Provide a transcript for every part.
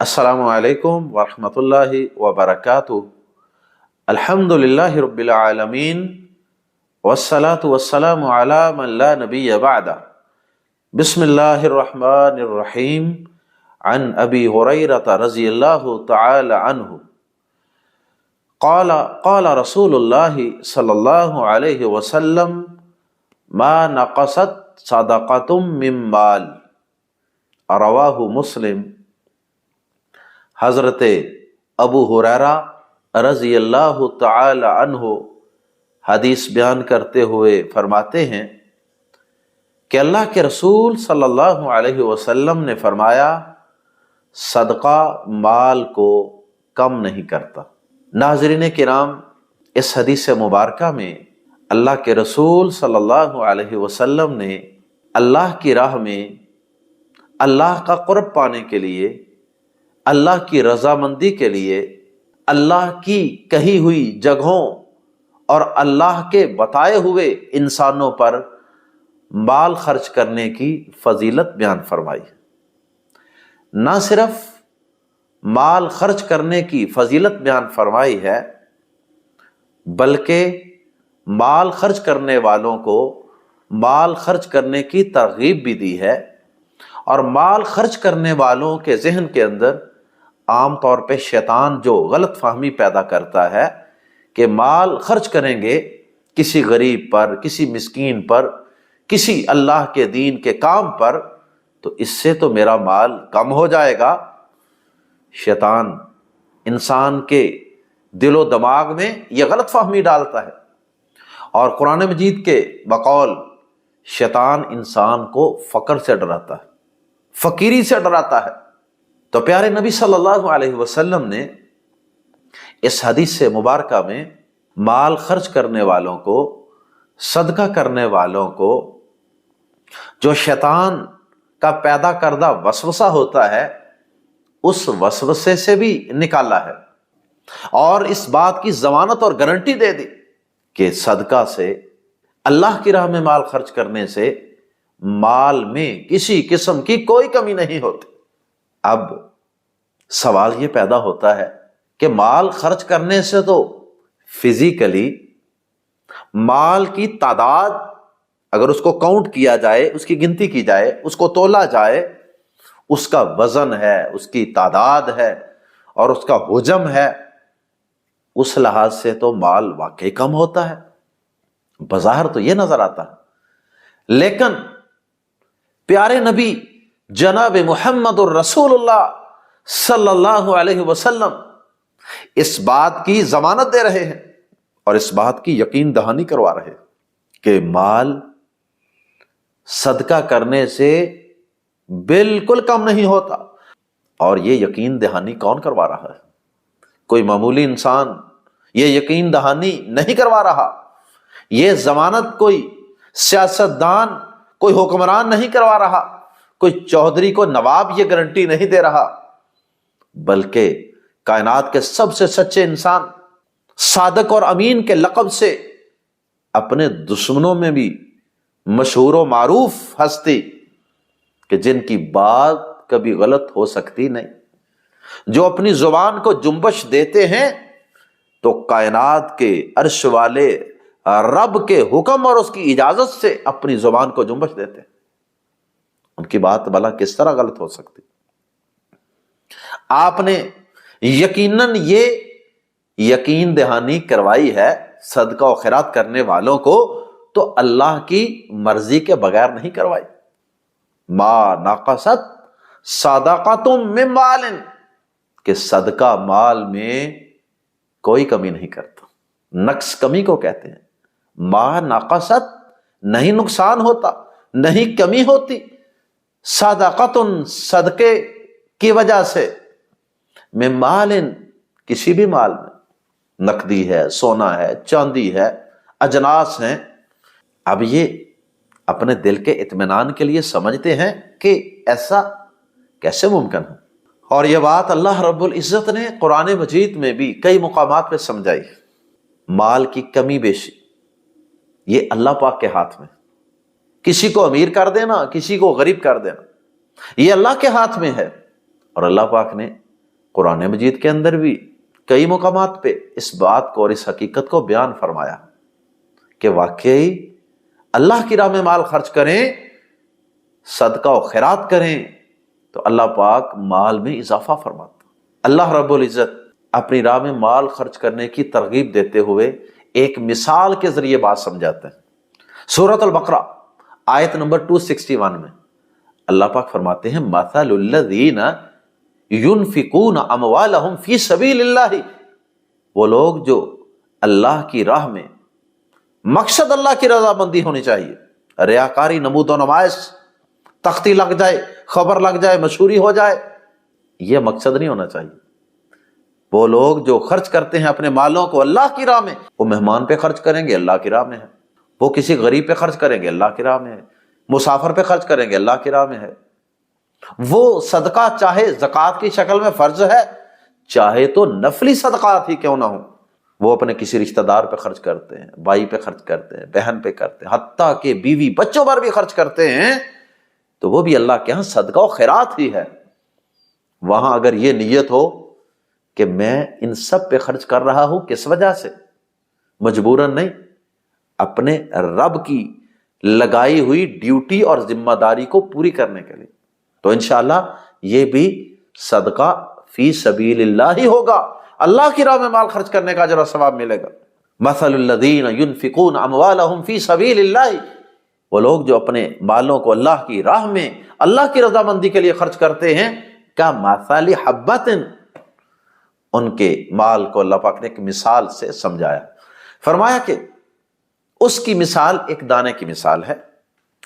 السلام علیکم ورحمۃ اللہ وبرکاتہ۔ الحمدللہ رب العالمین والصلاة والسلام علی من لا نبی بعدہ۔ بسم اللہ الرحمن الرحیم۔ عن ابی ہریرۃ رضی اللہ تعالی عنہ قال رسول اللہ صلی اللہ علیہ وسلم ما نقصت صدقۃ من مال، رواہ مسلم۔ حضرت ابو ہریرہ رضی اللہ تعالی عنہ حدیث بیان کرتے ہوئے فرماتے ہیں کہ اللہ کے رسول صلی اللہ علیہ وسلم نے فرمایا، صدقہ مال کو کم نہیں کرتا۔ ناظرین کرام، اس حدیث مبارکہ میں اللہ کے رسول صلی اللہ علیہ وسلم نے اللہ کی راہ میں اللہ کا قرب پانے کے لیے، اللہ کی رضامندی کے لیے، اللہ کی کہی ہوئی جگہوں اور اللہ کے بتائے ہوئے انسانوں پر مال خرچ کرنے کی فضیلت بیان فرمائی۔ نہ صرف مال خرچ کرنے کی فضیلت بیان فرمائی ہے، بلکہ مال خرچ کرنے والوں کو مال خرچ کرنے کی ترغیب بھی دی ہے، اور مال خرچ کرنے والوں کے ذہن کے اندر عام طور پہ شیطان جو غلط فہمی پیدا کرتا ہے کہ مال خرچ کریں گے کسی غریب پر، کسی مسکین پر، کسی اللہ کے دین کے کام پر، تو اس سے تو میرا مال کم ہو جائے گا۔ شیطان انسان کے دل و دماغ میں یہ غلط فہمی ڈالتا ہے، اور قرآن مجید کے بقول شیطان انسان کو فقر سے ڈراتا ہے، فقیری سے ڈراتا ہے۔ تو پیارے نبی صلی اللہ علیہ وسلم نے اس حدیث مبارکہ میں مال خرچ کرنے والوں کو، صدقہ کرنے والوں کو جو شیطان کا پیدا کردہ وسوسہ ہوتا ہے، اس وسوسے سے بھی نکالا ہے، اور اس بات کی ضمانت اور گارنٹی دے دی کہ صدقہ سے، اللہ کی راہ میں مال خرچ کرنے سے مال میں کسی قسم کی کوئی کمی نہیں ہوتی۔ اب سوال یہ پیدا ہوتا ہے کہ مال خرچ کرنے سے تو فزیکلی مال کی تعداد، اگر اس کو کاؤنٹ کیا جائے، اس کی گنتی کی جائے، اس کو تولا جائے، اس کا وزن ہے، اس کی تعداد ہے، اور اس کا حجم ہے، اس لحاظ سے تو مال واقعی کم ہوتا ہے، بظاہر تو یہ نظر آتا ہے۔ لیکن پیارے نبی جناب محمد الرسول اللہ صلی اللہ علیہ وسلم اس بات کی ضمانت دے رہے ہیں اور اس بات کی یقین دہانی کروا رہے ہیں کہ مال صدقہ کرنے سے بالکل کم نہیں ہوتا۔ اور یہ یقین دہانی کون کروا رہا ہے؟ کوئی معمولی انسان یہ یقین دہانی نہیں کروا رہا، یہ ضمانت کوئی سیاستدان، کوئی حکمران نہیں کروا رہا، کوئی چودھری کو نواب یہ گارنٹی نہیں دے رہا، بلکہ کائنات کے سب سے سچے انسان، صادق اور امین کے لقب سے اپنے دشمنوں میں بھی مشہور و معروف ہستی، کہ جن کی بات کبھی غلط ہو سکتی نہیں، جو اپنی زبان کو جنبش دیتے ہیں تو کائنات کے عرش والے رب کے حکم اور اس کی اجازت سے اپنی زبان کو جنبش دیتے ہیں، ان کی بات بھلا کس طرح غلط ہو سکتی؟ آپ نے یقیناً یہ یقین دہانی کروائی ہے صدقہ و خیرات کرنے والوں کو تو اللہ کی مرضی کے بغیر نہیں کروائی۔ ما نقصت صدقۃ من مال، کہ صدقہ مال میں کوئی کمی نہیں کرتا۔ نقص کمی کو کہتے ہیں۔ ما نقصت، نہیں نقصان ہوتا، نہیں کمی ہوتی، صدقۃ، صدقے کی وجہ سے، من مال، کسی بھی مال میں، نقدی ہے، سونا ہے، چاندی ہے، اجناس ہیں۔ اب یہ اپنے دل کے اطمینان کے لیے سمجھتے ہیں کہ ایسا کیسے ممکن ہے، اور یہ بات اللہ رب العزت نے قرآن مجید میں بھی کئی مقامات پہ سمجھائی۔ مال کی کمی بیشی یہ اللہ پاک کے ہاتھ میں، کسی کو امیر کر دینا، کسی کو غریب کر دینا، یہ اللہ کے ہاتھ میں ہے۔ اور اللہ پاک نے قرآن مجید کے اندر بھی کئی مقامات پہ اس بات کو اور اس حقیقت کو بیان فرمایا کہ واقعی اللہ کی راہ میں مال خرچ کریں، صدقہ و خیرات کریں تو اللہ پاک مال میں اضافہ فرماتا۔ اللہ رب العزت اپنی راہ میں مال خرچ کرنے کی ترغیب دیتے ہوئے ایک مثال کے ذریعے بات سمجھاتے ہیں۔ سورۃ البقرہ آیت نمبر 261 میں اللہ پاک فرماتے ہیں مثل الذین ينفقون اموالهم فی سبیل اللہ، وہ لوگ جو اللہ کی راہ میں، مقصد اللہ کی رضا مندی ہونی چاہیے، ریاکاری، نمود و نمائش، تختی لگ جائے، خبر لگ جائے، مشہوری ہو جائے، یہ مقصد نہیں ہونا چاہیے۔ وہ لوگ جو خرچ کرتے ہیں اپنے مالوں کو اللہ کی راہ میں، وہ مہمان پہ خرچ کریں گے اللہ کی راہ میں ہے، وہ کسی غریب پہ خرچ کریں گے اللہ کی راہ میں ہے، مسافر پہ خرچ کریں گے اللہ کی راہ میں ہے، وہ صدقہ چاہے زکوٰۃ کی شکل میں فرض ہے، چاہے تو نفلی صدقات ہی کیوں نہ ہوں، وہ اپنے کسی رشتہ دار پہ خرچ کرتے ہیں، بھائی پہ خرچ کرتے ہیں، بہن پہ کرتے ہیں، حتیٰ کہ بیوی بچوں پر بھی خرچ کرتے ہیں، تو وہ بھی اللہ کے ہاں صدقہ و خیرات ہی ہے۔ وہاں اگر یہ نیت ہو کہ میں ان سب پہ خرچ کر رہا ہوں کس وجہ سے، مجبوراً نہیں، اپنے رب کی لگائی ہوئی ڈیوٹی اور ذمہ داری کو پوری کرنے کے لیے، تو انشاءاللہ یہ بھی صدقہ فی سبیل اللہ ہی ہوگا، اللہ کی راہ میں مال خرچ کرنے کا اجر و ثواب ملے گا۔ مثل الذین ينفقون اموالهم فی سبیل اللہ، وہ لوگ جو اپنے مالوں کو اللہ کی راہ میں، اللہ کی رضامندی کے لیے خرچ کرتے ہیں، کمثل حبۃ، ان کے مال کو اللہ پاک نے ایک مثال سے سمجھایا، فرمایا کہ اس کی مثال ایک دانے کی مثال ہے،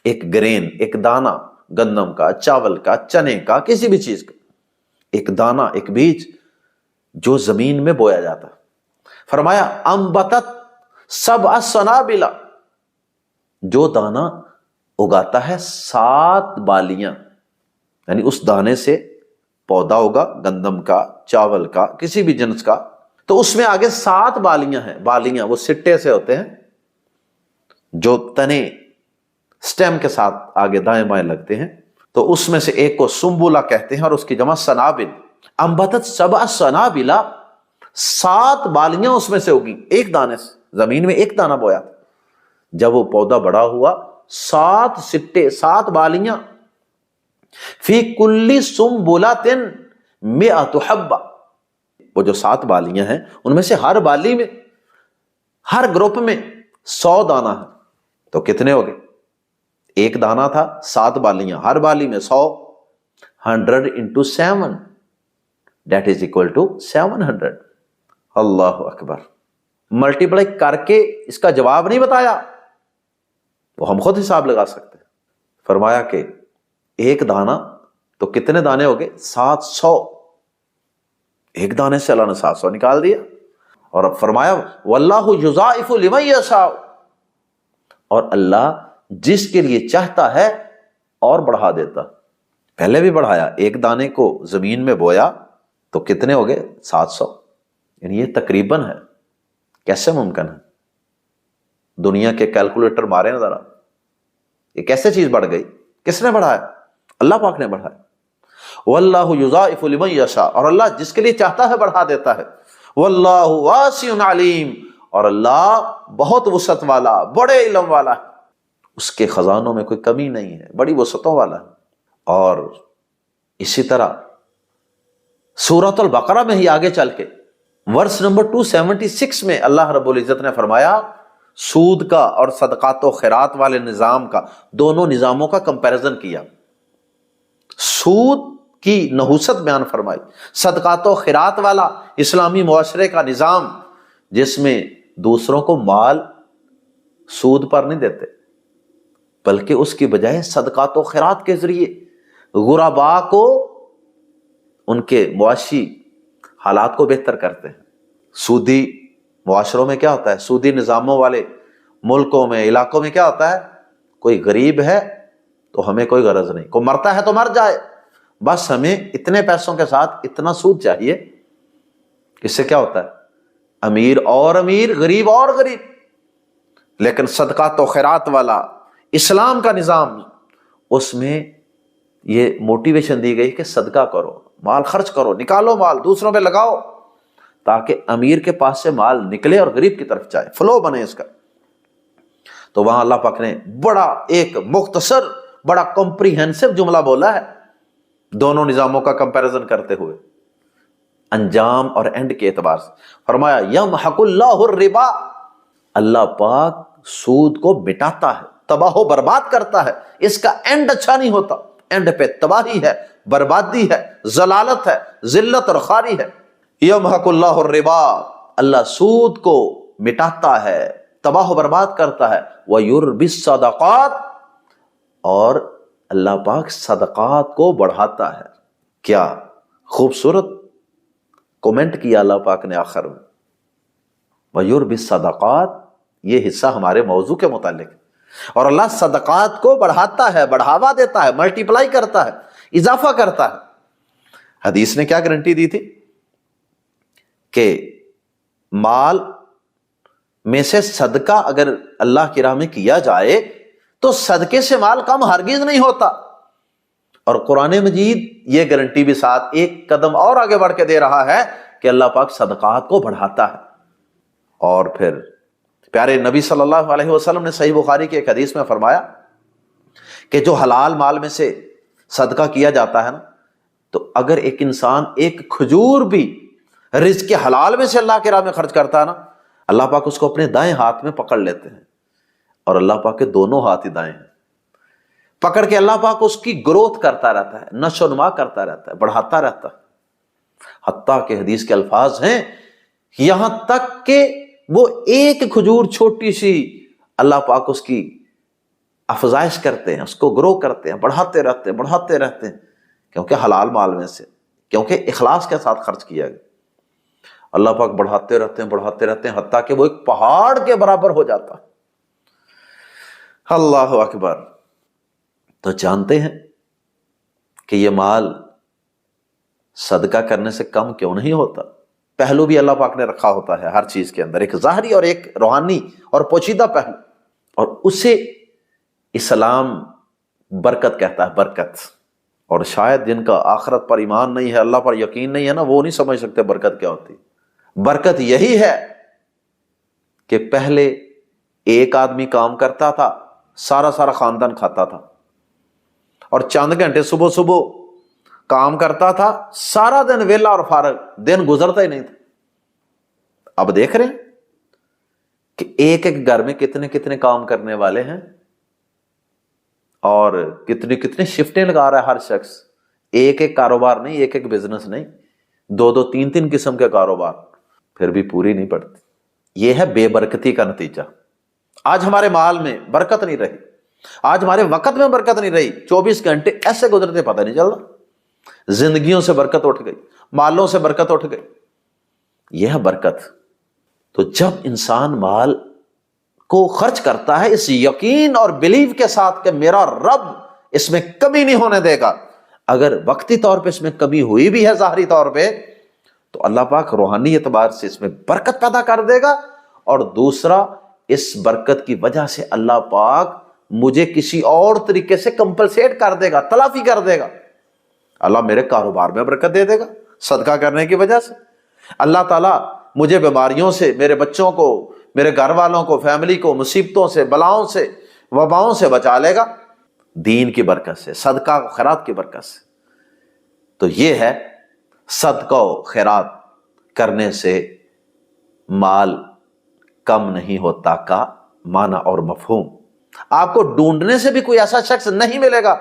ایک گرین، ایک دانہ، گندم کا، چاول کا، چنے کا، کسی بھی چیز کا ایک دانہ، ایک بیج جو زمین میں بویا جاتا ہے۔ فرمایا انبتت سبع سنابل، جو دانہ اگاتا ہے 7 بالیاں، یعنی اس دانے سے پودا ہوگا گندم کا، چاول کا، کسی بھی جنس کا، تو اس میں آگے 7 بالیاں ہیں۔ بالیاں وہ سٹے سے ہوتے ہیں جو تنے سٹیم کے ساتھ آگے دائیں بائیں لگتے ہیں، تو اس میں سے ایک کو سنبولا کہتے ہیں اور اس کی جمع سنابل۔ انبتت سبع سنابل، 7 بالیاں اس میں سے ہوگی ایک دانے سے، زمین میں ایک دانہ بویا، جب وہ پودا بڑا ہوا 7 سٹے، 7 بالیاں، فی کل سنبلۃ 100 حبہ، وہ جو 7 بالیاں ہیں ان میں سے ہر بالی میں، ہر گروپ میں 100 دانہ ہے، تو کتنے ہو گئے؟ ایک دانہ تھا، 7 بالیاں، ہر بالی میں 100، 100 into 7 that is equal to 700۔ Allah Akbar, multiply کر کے اس کا جواب نہیں بتایا، وہ ہم خود حساب لگا سکتے ہیں۔ فرمایا کہ ایک دانہ تو کتنے دانے ہو گئے؟ 700، ایک دانے سے اللہ نے 700 نکال دیا۔ اور اب فرمایا واللہ یضاعف لمن یشاء، اور اللہ جس کے لیے چاہتا ہے اور بڑھا دیتا۔ پہلے بھی بڑھایا، ایک دانے کو زمین میں بویا تو کتنے ہو گئے؟ 700، یعنی یہ تقریباً ہے۔ کیسے ممکن ہے؟ دنیا کے کیلکولیٹر مارے نا ذرا، یہ کیسے چیز بڑھ گئی؟ کس نے بڑھایا؟ اللہ پاک نے بڑھایا۔ واللہ یضاعف لمن یشاء، اور اللہ جس کے لیے چاہتا ہے بڑھا دیتا ہے۔ واللہ واسع علیم، اور اللہ بہت وسعت والا، بڑے علم والا ہے، اس کے خزانوں میں کوئی کمی نہیں ہے، بڑی وسعتوں والا ہے۔ اور اسی طرح سورۃ البقرہ میں ہی آگے چل کے ورس نمبر 276 میں اللہ رب العزت نے فرمایا، سود کا اور صدقات و خیرات والے نظام کا، دونوں نظاموں کا کمپیریزن کیا، سود کی نحوست بیان فرمائی، صدقات و خیرات والا اسلامی معاشرے کا نظام جس میں دوسروں کو مال سود پر نہیں دیتے، بلکہ اس کی بجائے صدقات و خیرات کے ذریعے غرباء کو ان کے معاشی حالات کو بہتر کرتے ہیں۔ سودی معاشروں میں کیا ہوتا ہے؟ سودی نظاموں والے ملکوں میں، علاقوں میں کیا ہوتا ہے؟ کوئی غریب ہے تو ہمیں کوئی غرض نہیں، کوئی مرتا ہے تو مر جائے، بس ہمیں اتنے پیسوں کے ساتھ اتنا سود چاہیے۔ اس سے کیا ہوتا ہے؟ امیر اور امیر، غریب اور غریب۔ لیکن صدقات و خیرات والا اسلام کا نظام، اس میں یہ موٹیویشن دی گئی کہ صدقہ کرو، مال خرچ کرو، نکالو مال، دوسروں پہ لگاؤ، تاکہ امیر کے پاس سے مال نکلے اور غریب کی طرف جائے، فلو بنے اس کا۔ تو وہاں اللہ پاک نے بڑا ایک مختصر بڑا کمپریہنسو جملہ بولا ہے، دونوں نظاموں کا کمپیریزن کرتے ہوئے، انجام اور اینڈ کے اعتبار سے فرمایا یمحق اللہ الربا، اللہ پاک سود کو مٹاتا ہے، تباہ و برباد کرتا ہے، اس کا اینڈ اچھا نہیں ہوتا، اینڈ پہ تباہی ہے، بربادی ہے، ضلالت ہے، ذلت اور خواری ہے۔ یمحق اللہ الربا، اللہ سود کو مٹاتا ہے، تباہ و برباد کرتا ہے، وَيُرْبِي الصَّدَقَاتِ، اور اللہ پاک صدقات کو بڑھاتا ہے۔ کیا خوبصورت کومنٹ کیا اللہ پاک نے آخر میں، وَيُرْبِي الصَّدَقَاتِ، یہ حصہ ہمارے موضوع کے متعلق، اور اللہ صدقات کو بڑھاتا ہے، بڑھاوا دیتا ہے، ملٹیپلائی کرتا ہے، اضافہ کرتا ہے۔ حدیث نے کیا گارنٹی دی تھی کہ مال میں سے صدقہ اگر اللہ کی راہ میں کیا جائے تو صدقے سے مال کم ہرگز نہیں ہوتا، اور قرآن مجید یہ گارنٹی بھی ساتھ ایک قدم اور آگے بڑھ کے دے رہا ہے کہ اللہ پاک صدقات کو بڑھاتا ہے۔ اور پھر پیارے نبی صلی اللہ علیہ وسلم نے صحیح بخاری کی ایک حدیث میں فرمایا کہ جو حلال مال میں سے صدقہ کیا جاتا ہے نا، تو اگر ایک انسان ایک کھجور بھی رزق حلال میں سے اللہ کے راہ میں خرچ کرتا ہے نا، اللہ پاک اس کو اپنے دائیں ہاتھ میں پکڑ لیتے ہیں، اور اللہ پاک کے دونوں ہاتھ ہی دائیں ہیں، پکڑ کے اللہ پاک اس کی گروتھ کرتا رہتا ہے، نشو و نما کرتا رہتا ہے، بڑھاتا رہتا ہے، حتیٰ کہ حدیث کے الفاظ ہیں یہاں تک کہ وہ ایک کھجور چھوٹی سی اللہ پاک اس کی افزائش کرتے ہیں، اس کو گرو کرتے ہیں، بڑھاتے رہتے ہیں، بڑھاتے رہتے ہیں، کیونکہ حلال مال میں سے، کیونکہ اخلاص کے ساتھ خرچ کیا گیا، اللہ پاک بڑھاتے رہتے ہیں، بڑھاتے رہتے ہیں، حتیٰ کہ وہ ایک پہاڑ کے برابر ہو جاتا ہے۔ اللہ اکبر۔ تو جانتے ہیں کہ یہ مال صدقہ کرنے سے کم کیوں نہیں ہوتا؟ پہلو بھی اللہ پاک نے رکھا ہوتا ہے ہر چیز کے اندر، ایک ظاہری اور ایک روحانی اور پوشیدہ پہلو، اور اسے اسلام برکت کہتا ہے، برکت۔ اور شاید جن کا آخرت پر ایمان نہیں ہے، اللہ پر یقین نہیں ہے نا، وہ نہیں سمجھ سکتے برکت کیا ہوتی۔ برکت یہی ہے کہ پہلے ایک آدمی کام کرتا تھا، سارا خاندان کھاتا تھا، اور چند گھنٹے صبح صبح کام کرتا تھا، سارا دن ویلا اور فارغ، دن گزرتا ہی نہیں تھا۔ اب دیکھ رہے ہیں کہ ایک ایک گھر میں کتنے کتنے کام کرنے والے ہیں، اور کتنی کتنی شفٹیں لگا رہا ہے ہر شخص، ایک ایک کاروبار نہیں، ایک ایک بزنس نہیں، دو تین قسم کے کاروبار، پھر بھی پوری نہیں پڑتی۔ یہ ہے بے برکتی کا نتیجہ۔ آج ہمارے مال میں برکت نہیں رہی، آج ہمارے وقت میں برکت نہیں رہی، 24 گھنٹے ایسے گزرتے پتہ نہیں چل رہا، زندگیوں سے برکت اٹھ گئی، مالوں سے برکت اٹھ گئی، یہ ہے برکت۔ تو جب انسان مال کو خرچ کرتا ہے اس یقین اور بلیو کے ساتھ کہ میرا رب اس میں کمی نہیں ہونے دے گا، اگر وقتی طور پہ اس میں کمی ہوئی بھی ہے ظاہری طور پہ، تو اللہ پاک روحانی اعتبار سے اس میں برکت پیدا کر دے گا، اور دوسرا اس برکت کی وجہ سے اللہ پاک مجھے کسی اور طریقے سے کمپنسیٹ کر دے گا، تلافی کر دے گا۔ اللہ میرے کاروبار میں برکت دے دے گا صدقہ کرنے کی وجہ سے، اللہ تعالیٰ مجھے بیماریوں سے، میرے بچوں کو، میرے گھر والوں کو، فیملی کو مصیبتوں سے، بلاؤں سے، وباؤں سے بچا لے گا، دین کی برکت سے، صدقہ و خیرات کی برکت سے۔ تو یہ ہے صدقہ و خیرات کرنے سے مال کم نہیں ہوتا کا معنی اور مفہوم۔ آپ کو ڈھونڈنے سے بھی کوئی ایسا شخص نہیں ملے گا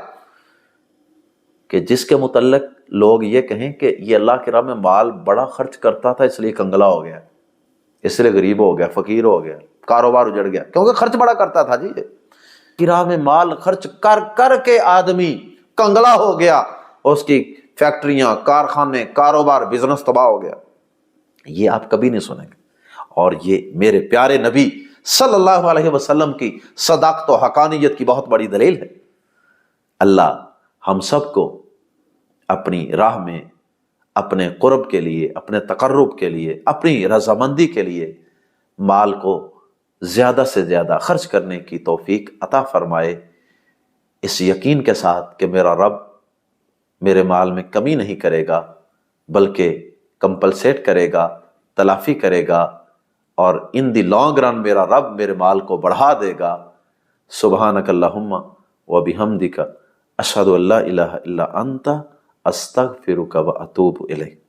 کہ جس کے متعلق لوگ یہ کہیں کہ یہ اللہ کی راہ میں مال بڑا خرچ کرتا تھا اس لیے کنگلا ہو گیا، اس لیے غریب ہو گیا، فقیر ہو گیا، کاروبار اجڑ گیا، کیونکہ خرچ بڑا کرتا تھا جی۔ کی راہ میں مال خرچ کر کر کے آدمی کنگلا ہو گیا، اس کی فیکٹریاں، کارخانے، کاروبار، بزنس تباہ ہو گیا۔ یہ آپ کبھی نہیں سنیں گے، اور یہ میرے پیارے نبی صلی اللہ علیہ وسلم کی صداقت و حقانیت کی بہت بڑی دلیل ہے۔ اللہ ہم سب کو اپنی راہ میں اپنے قرب کے لیے، اپنے تقرب کے لیے، اپنی رضامندی کے لیے مال کو زیادہ سے زیادہ خرچ کرنے کی توفیق عطا فرمائے، اس یقین کے ساتھ کہ میرا رب میرے مال میں کمی نہیں کرے گا بلکہ کمپلسیٹ کرے گا، تلافی کرے گا، اور ان دی لانگ رن میرا رب میرے مال کو بڑھا دے گا۔ سبحانک اللہم و بحمدک اشہد ان لا الہ الا انت استغفرک و اتوب الیک۔